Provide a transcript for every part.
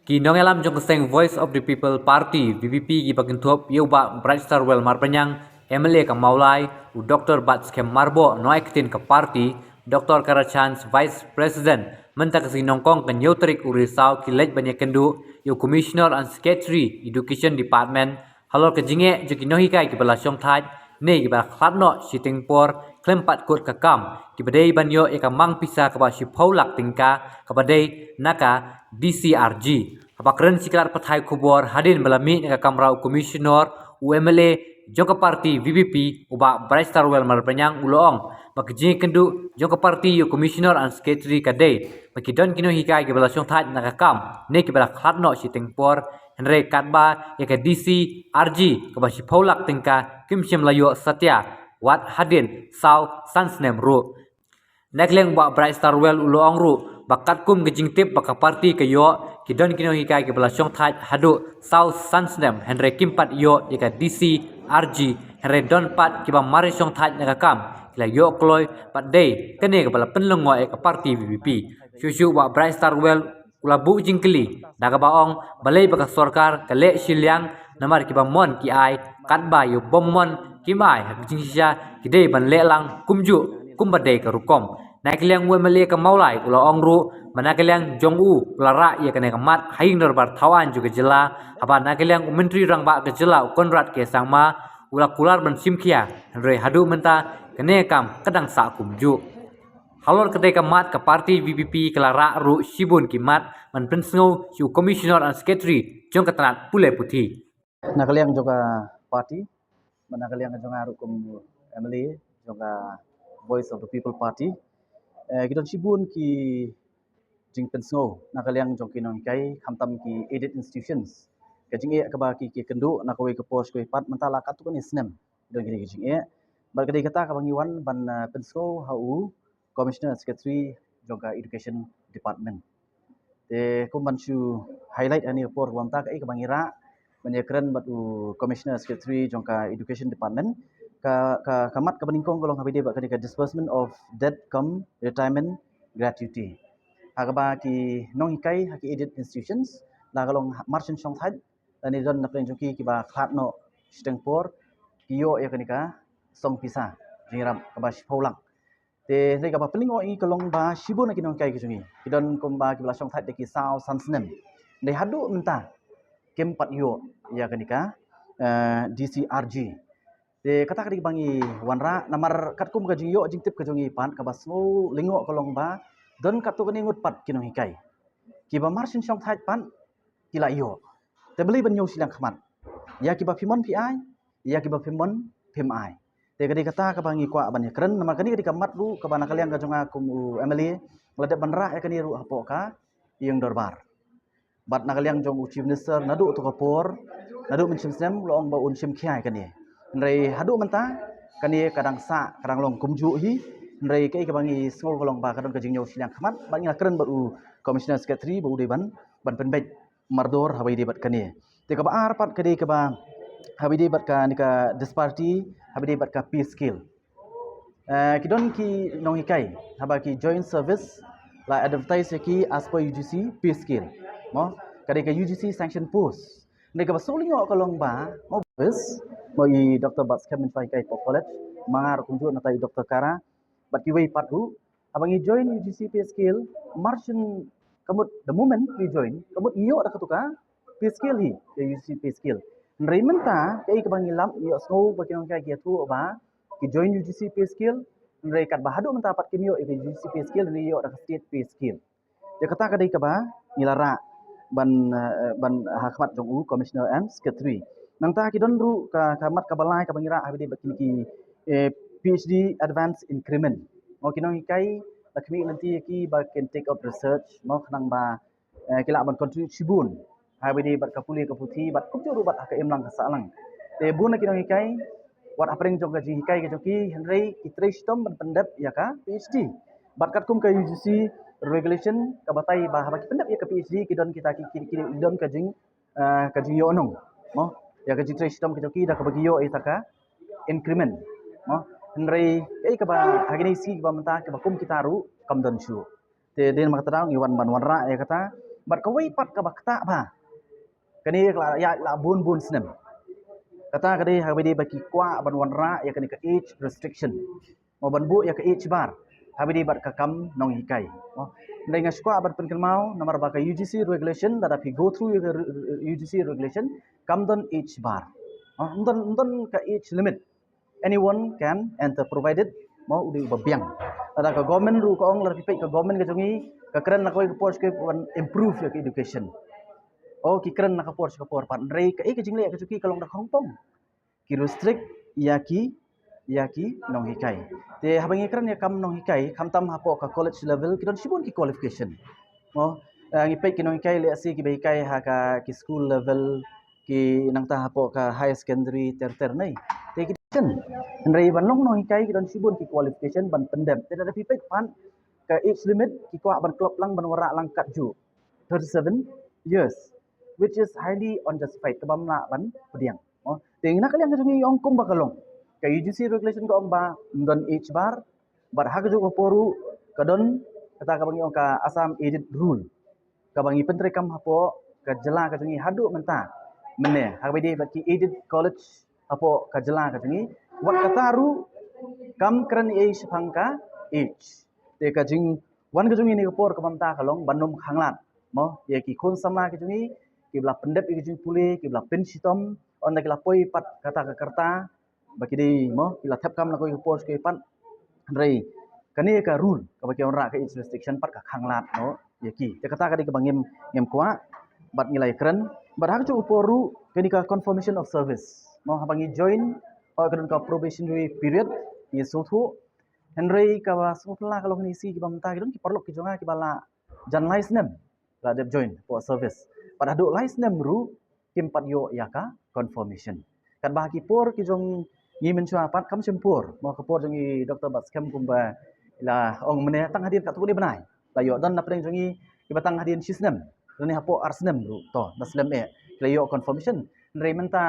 Kinong elam jong keseng Voice of the People Party VPP gi bakin tuop yeu ba Bright Star Well Marpenyang MLA ka Maulai u Dr. Bats Kem Marbo no ektin ka party Dr. Karachans Vice President menta kasi nongkong kan terik urisau kilej banyak kendu yu Commissioner and Secretary Education Department halor ke jinge jo kinohi kai ki bala syong thaj ne ki bala khatno siting por klempat kot ka kam ki badai banyo e ka mang pisa ka ba shiphau tingka ka badai naka DCRG apakren siklar pathai kubor hadin belami ka kamrau komisioner UMLA joka parti VPP uba Bright Star Well Marpenyang uloong makji kendu joka parti yu komisioner and secretary kadai makidon kino hikai ke bala syong thaj nakakam ne ke bala khatno sitengpor henre katba ya ka DCRG ka ba sipaulak tingka kimsem layo satya wat hadin sau sansnem ru Nakleng ba Bright Star Well uloong ru bakat kum gejing tip baka parti ke yo kidon kino hikai ke bala syong thaj hadu South Sansnem henre kimpat yo ika DC RG henre don pat kiba mari syong thaj nakakam kila yo kloi pat day kene ke bala penlengo ika parti VPP syusyu ba Bright Star Well ula bu jingkeli daga baong balai baka sorkar kale silyang namar kiba mon ki ai katba yo bommon kimai hak jingsya kidai ban lelang kumju kumbadai ke rukom naikliang wemele ke maulai ula ongru manakliang jongu lara ia kene kemat haing dorbar tawan juga jela apa nakliang menteri rang ba ke jela konrad ke sangma ula kular ban simkia re hadu menta kene kam kadang sa kumju halor kedai kemat ke parti VPP kelara ru sibun kimat man pensngo siu commissioner and secretary jong ketanat pule putih nakaliang juga party manakaliang jonga rukum MLA jonga Voice of the People Party kita sibun ki jing pensngo nakaliang jong kinong kai khamtam ki aided institutions ka jing e ka ba ki kendu nakoi ke pos ko pat mentala katu kan isnem don ki jing e bar kadai kata ka bangiwan ban pensngo hau commissioner secretary jongka education department te kumban su highlight ani por wamta ka e ka bangira menyekren batu commissioner secretary jongka education department ka kamat ka beningkong golong habide ba ka disbursement of debt come retirement gratuity agaba ki nong hikai haki aided institutions la galong marching song thaj ani don na plen joki ki ba khatno stengpor kiyo ya kanika song pisa jingram ka ba shpaulang te re ka ba pelingo i kolong ba shibun ki nong kai ki jungi kidon komba ki bla song thaj de ki sao sansnem de hadu menta kempat yo ya kanika DCRG te kata kadi bangi wanra namar katkum ka jingyo jingtip ka jungi pan ka basmo lingo kolong ba don katu kani ngut pat kinong hikai kiba marsin syong thaj pan kila yo te beli banyo silang khmat ya kiba phimon pi ai ya kiba phimon phim ai te kadi kata ka bangi kwa ban kren namar kani kadi kamat ru ka bana kaliang ka jonga kum MLA ngladep banra ya kani ru hapo ka yang dorbar bat nakaliang jong chief minister nadu to kapor nadu menchimsem loong ba un chim khiai kani nrei hadu menta kani kadang sa kadang long kumju hi nrei kai ka bangi ngol kolong ba kadang ka jingyo silang khmat bangi kren baru commissioner secretary bu deban ban penbej mardor habai debat kani te ka ba ar pat kadi ka ba habai debat ka ni ka disparity habai debat ka peace skill kidon ki nong hikai haba ki joint service la advertise ki as per UGC peace skill mo kadi ka UGC sanction post ni ka basuling yo kolong ba mo bus mo i Dr. Bats Kem Fai kai college mangar kunju na tai Dr. Kara bat ki wei patu abangi join UGC peace skill margin kamut the moment we join kamut iyo ada ketuka peace skill hi UGC peace skill nreimenta kai ka bangi lam iyo snow bakinong kai ki tu ba ki join UGC peace skill nrei kat bahadu menta pat kimio UGC peace skill ni iyo ada state peace skill dia kata kadai ka ba nilara ban hakmat jongu commissioner and secretary nang ta ki don ru ka kamat ka balai ka bangira habide bakin ki PhD advanced increment mo kinong hikai lakmi nanti ki ba can take up research mo khnang ba kila ban contribute sibun habide bat ka puli ka puthi bat kup ru bat ka emlang ka salang te bun kinong hikai wat apreng jong ka ji hikai ka joki henrei ki tristom ban pendep ya ka PhD bat kat kum ka UGC regulation kabatai bah bagi pendap ya ke PhD kidon kita kiri don kajing yo onong mo ya kajing trace tom kita ki dah ka bagi yo itaka increment mo henrei ka ba agni si ba menta ka kum kita ru kam don shu te den ma kata ngi wan ban wanra ya kata bat kawai pat ka bakta ba kani la bun snem kata kadi habidi baki kwa ban wanra ya kani ka age restriction mo ban bu ya ka age bar habidi bat ka kam nong hikai ndai ngas kwa bat pen mau nomor baka UGC regulation that if you go through your UGC regulation kam don age bar don ka age limit anyone can enter provided mau udi babiang ada ka government ru ka ong lar pipai ka government ka jongi ka keren na ko post ke improve your education ki keren na ka post ka por pan rei ka ke jingle ka chuki kalong da khongpong ki restrict ya ki nong hikai te habangi keren ya kam nong hikai kam tam hapo ka college level ki don sibun ki qualification mo ngi pe ki nong hikai le asi ki be hikai ha ka ki school level ki nang ta hapo ka high secondary ter nai te ki chen rei ban long nong hikai ki don sibun ki qualification ban pendem te da pi pe pan ka age limit ki kwa ban klop lang ban wara lang kat ju 37 years which is highly unjustified kabam na ban pediang ting na kalian kajungi ong kum bakalong ka UGC regulation ko ong ba don age bar bar ha kaju ko poru kadon kata kabangi ong ka Assam edit rule kabangi pentre kam hapo ka jela kajungi hadu menta mene habidi baki edit college hapo ka jela kajungi wat kataru kam kran age phangka age te kajing wan kajungi ni ko por kabam ta kalong banum khanglat mo ye ki khun sama kajungi ki bla pendep ki kajung puli ki bla pen sitom on kila poi pat kata ke kerta baki di mo kila tap kam la ko post ke pat rei kani ka rule ka baki on ra ka age restriction pat ka khanglat no ye ki te kata ka di ka bangem ngem kwa bat ngilai keren bat ha chu poru kani ka confirmation of service mo ha bangi join o ka probationary period ni suthu henry ka ba sutla kalau ni si ki bamta ki don ki perlu ki jonga ki bala jan license la dep join for service pada duk license ru kim pat yo yaka confirmation kan bah ki por ki jong ngi men chua pat kam sempur mo ka por jong i Dr. Batskem kumba la ong mene tang hadir ka tu ni benai la yo don na preng jong i ki batang hadir sisnem ni hapo arsnem ru to nasnem e la yo confirmation rei menta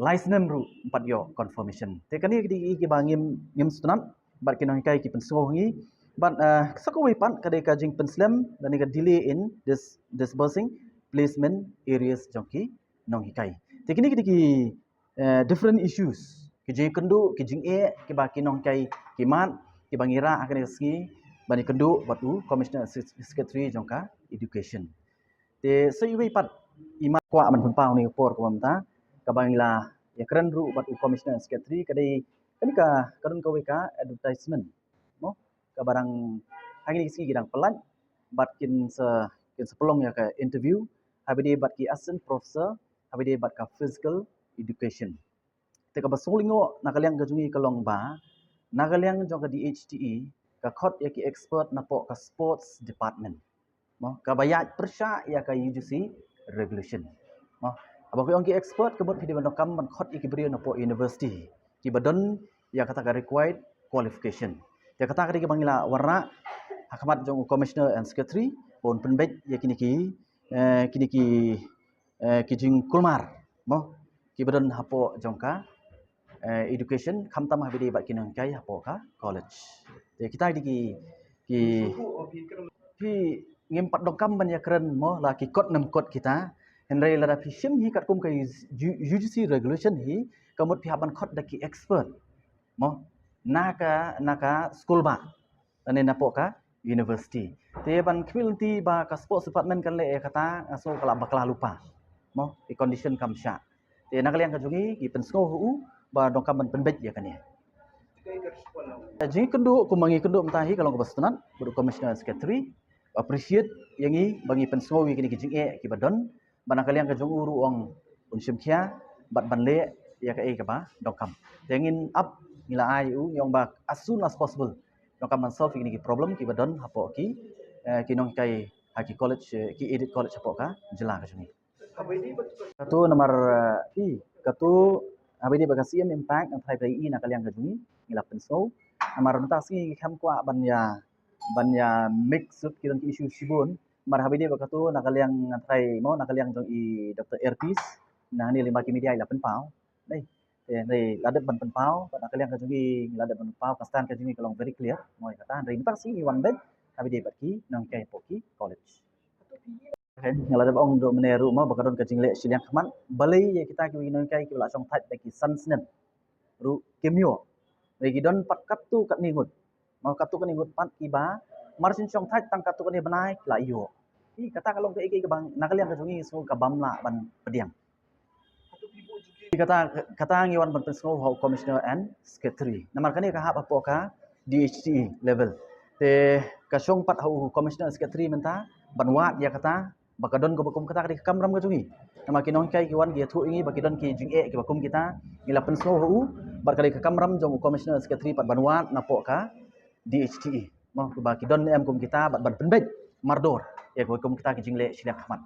license ru pat yo confirmation te kani ki bangim ngim sunam bat ki nong kai ki penso ngi but sakoi pan kadai ka jing penslam dan ka delay in this disbursing placement areas jongki nong hikai tekini ki different issues ki jing kendu ki jing e ki ba ki nong kai ki man ki bangira akan ski bani kendu batu commissioner secretary jongka education te sayui pat ima kwa man pun pau ni por ko mamta ka bangila ya keren ru batu commissioner secretary kadai kani ka kadun ka weka advertisement mo ka barang hangini ski gidang pelan bat kin sepelong ya ka interview habide bat ki assistant professor habide bat ka physical education te ka basolingo nakaliang ka jungi kalong ba nakaliang jong ka DHTE ka khot ya ki expert na po ka sports department mo ka bayat persya ya ka UGC regulation mo abo ko ki expert ka bot video kam ban khot ki brio na po university ki badon ya kata ka required qualification ya kata ka bangila warna hakamat jong commissioner and secretary bon penbet ya kini ki kijing kulmar mo ki badon hapo jongka education khamtam habidi bat kinang kai hapo ka college te kita ki ngem pat dongkam ban ya keren mo la ki kot nam kot kita henry la pi sim hi kat kum ka UGC regulation hi kamut pi haban khot da ki expert mo naka school ba ane napo ka university te ban community ba ka sports department kan le kata aso kala bakla lupa mo di condition kam sha te nakaliang ka jungi ki pensko hu ba dongkam ban penbet ya kan ya jadi kendu kumangi kendu mentahi kalau kebestunan budu commissioner secretary appreciate yangi bagi pensko wi kini kijing e ki badon banakaliang ka jung uru ong unsim khia bat banle ya ka e ka ba dongkam tengin up ngila ai u yong ba as soon as possible dongkam man solve kini ki problem ki badon hapo ki kinong kai haki college ki edit college hapo ka jela ka jungi katu nomor i katu abidi bagasi impact ang thai pai na kaliang ka jungi ngila penso nomor mentasi kam kwa banya mix up kiran ki issue sibun mar habidi bakatu nakaliang thai mo nakaliang jong i Dr. Erpis na ni lima ki media ila penpau dei ladet ban penpau nakaliang ka jungi ladet ban penpau kastan ka jungi kalong very clear moi kata rei mentasi wan bet habidi baki nang kai poki college Ngala da ong do meneru ma bakadon ka jingle siliang khaman balai ye kita ki winon kai ki la song that ki sansnen ru kemyo re ki don pat katu kat ningut mau katu kat ningut pat ki ba marsin song that tang katu kat ni banai la yo ki kata kalong ke ki bang nakalian ka jungi so ka bam la ban pediang kata kata ngiwan ban pensko how commissioner and secretary namar kani ka hap apo ka DHT level te ka song pat how commissioner secretary menta banwat ya kata bakadon ko bakum kata di kamram ka jungi nama kinong kai kiwan gi thu ingi bakidon ki jing ki bakum kita ngila pensko hu barkali ka kamram jong commissioner secretary pat banwat napo ka DHT mo bakidon em kum kita ban penbej mardor ya ko kum kita ki jingle silak khamat